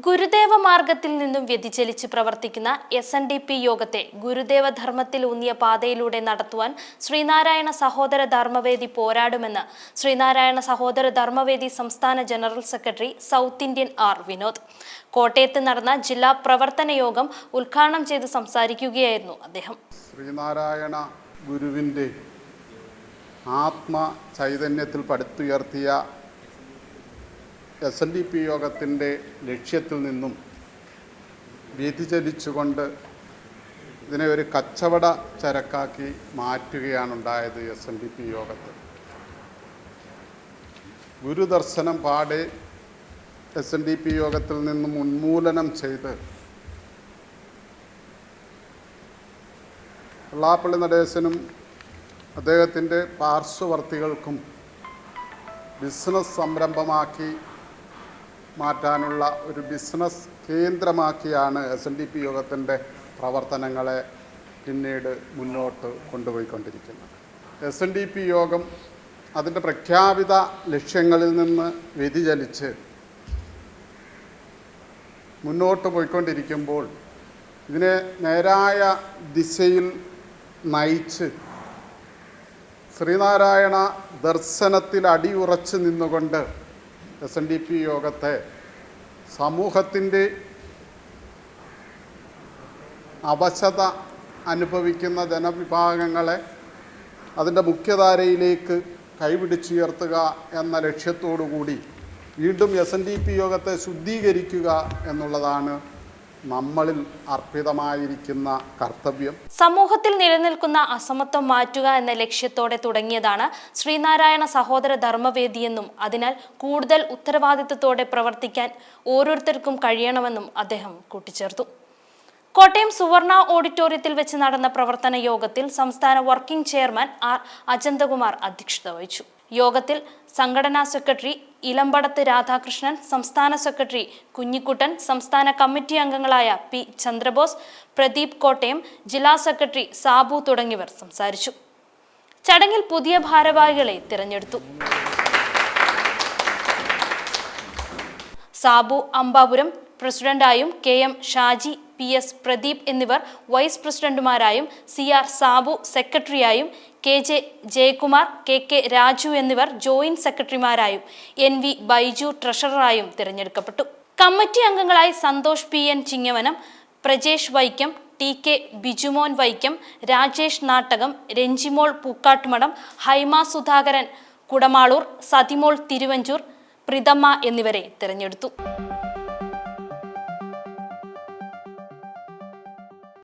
ഗുരുദേവ മാർഗത്തിൽ നിന്നും വ്യതിചലിച്ച് പ്രവർത്തിക്കുന്ന SNDP യോഗത്തെ ഗുരുദേവ ധർമ്മത്തിലൂന്നിയ പാതയിലൂടെ നടത്തുവാൻ ശ്രീനാരായണ സഹോദര ധർമ്മവേദി പോരാടുമെന്ന് ശ്രീനാരായണ സഹോദര ധർമ്മവേദി സംസ്ഥാന general secretary south Indian R Vinod കോട്ടയത്ത് നടന്ന ജില്ലാ പ്രവർത്തന യോഗം ഉദ്ഘാടനം ചെയ്ത് സംസാരിക്കുകയായിരുന്നു അദ്ദേഹം. ശ്രീനാരായണ ഗുരുവിൻ്റെ ആത്മ ചൈതന്യത്തിൽ പടുത്തുയർത്തിയ SNDP യോഗത്തിൻ്റെ ലക്ഷ്യത്തിൽ നിന്നും വ്യതിചലിച്ചുകൊണ്ട് ഇതിനെ ഒരു കച്ചവട ചരക്കാക്കി മാറ്റുകയാണുണ്ടായത്. SNDP യോഗത്തിൽ ഗുരുദർശനം പാടെ SNDP യോഗത്തിൽ നിന്നും ഉന്മൂലനം ചെയ്ത് വെള്ളാപ്പള്ളി നടേശനും അദ്ദേഹത്തിൻ്റെ പാർശ്വവർത്തികൾക്കും ബിസിനസ് സംരംഭമാക്കി മാറ്റാനുള്ള ഒരു ബിസിനസ് കേന്ദ്രമാക്കിയാണ് SNDP യോഗത്തിൻ്റെ പ്രവർത്തനങ്ങളെ പിന്നീട് മുന്നോട്ട് കൊണ്ടുപോയിക്കൊണ്ടിരിക്കുന്നത്. SNDP യോഗം അതിൻ്റെ പ്രഖ്യാപിത ലക്ഷ്യങ്ങളിൽ നിന്ന് വ്യതിചലിച്ച് മുന്നോട്ട് പോയിക്കൊണ്ടിരിക്കുമ്പോൾ ഇതിനെ നേരായ ദിശയിൽ നയിച്ച് ശ്രീനാരായണ ദർശനത്തിൽ അടിയുറച്ച് നിന്നുകൊണ്ട് SNDP യോഗത്തെ സമൂഹത്തിൻ്റെ അവശത അനുഭവിക്കുന്ന ജനവിഭാഗങ്ങളെ അതിൻ്റെ മുഖ്യധാരയിലേക്ക് കൈപിടിച്ചുയർത്തുക എന്ന ലക്ഷ്യത്തോടു കൂടി വീണ്ടും SNDP യോഗത്തെ ശുദ്ധീകരിക്കുക എന്നുള്ളതാണ് നമ്മളിൽ അർപ്പിതമായിരിക്കുന്ന കർത്തവ്യം. സമൂഹത്തിൽ നിലനിൽക്കുന്ന അസമത്വം മാറ്റുക എന്ന ലക്ഷ്യത്തോടെ തുടങ്ങിയതാണ് ശ്രീനാരായണ സഹോദര ധർമ്മവേദിയെന്നും അതിനാൽ കൂടുതൽ ഉത്തരവാദിത്വത്തോടെ പ്രവർത്തിക്കാൻ ഓരോരുത്തർക്കും കഴിയണമെന്നും അദ്ദേഹം കൂട്ടിച്ചേർത്തു. കോട്ടയം സുവർണ ഓഡിറ്റോറിയത്തിൽ വെച്ച് നടന്ന പ്രവർത്തന യോഗത്തിൽ സംസ്ഥാന വർക്കിംഗ് ചെയർമാൻ ആർ അജന്തകുമാർ അധ്യക്ഷത വഹിച്ചു. യോഗത്തിൽ സംഘടനാ സെക്രട്ടറി ഇലമ്പടത്ത് രാധാകൃഷ്ണൻ, സംസ്ഥാന സെക്രട്ടറി കുഞ്ഞിക്കുട്ടൻ, സംസ്ഥാന കമ്മിറ്റി അംഗങ്ങളായ പി ചന്ദ്രബോസ്, പ്രദീപ് കോട്ടയം, ജില്ലാ സെക്രട്ടറി സാബു തുടങ്ങിയവർ സംസാരിച്ചു. ചടങ്ങിൽ പുതിയ ഭാരവാഹികളെ തിരഞ്ഞെടുത്തു. സാബു അംബാപുരം പ്രസിഡന്റായും KM ഷാജി, PS പ്രദീപ് എന്നിവർ വൈസ് പ്രസിഡന്റുമാരായും, CR സാബു സെക്രട്ടറിയായും, KJ ജയകുമാർ, KK രാജു എന്നിവർ ജോയിന്റ് സെക്രട്ടറിമാരായും, NV ബൈജു ട്രഷററായും തിരഞ്ഞെടുക്കപ്പെട്ടു. കമ്മിറ്റി അംഗങ്ങളായി സന്തോഷ് PN ചിങ്ങവനം, പ്രജേഷ് വൈക്കം, TK ബിജുമോൻ വൈക്കം, രാജേഷ് നാട്ടകം, രഞ്ജിമോൾ പൂക്കാട്ടുമടം, ഹൈമ സുധാകരൻ കുടമാളൂർ, സതിമോൾ തിരുവഞ്ചൂർ, പ്രിതമ്മ എന്നിവരെ തിരഞ്ഞെടുത്തു.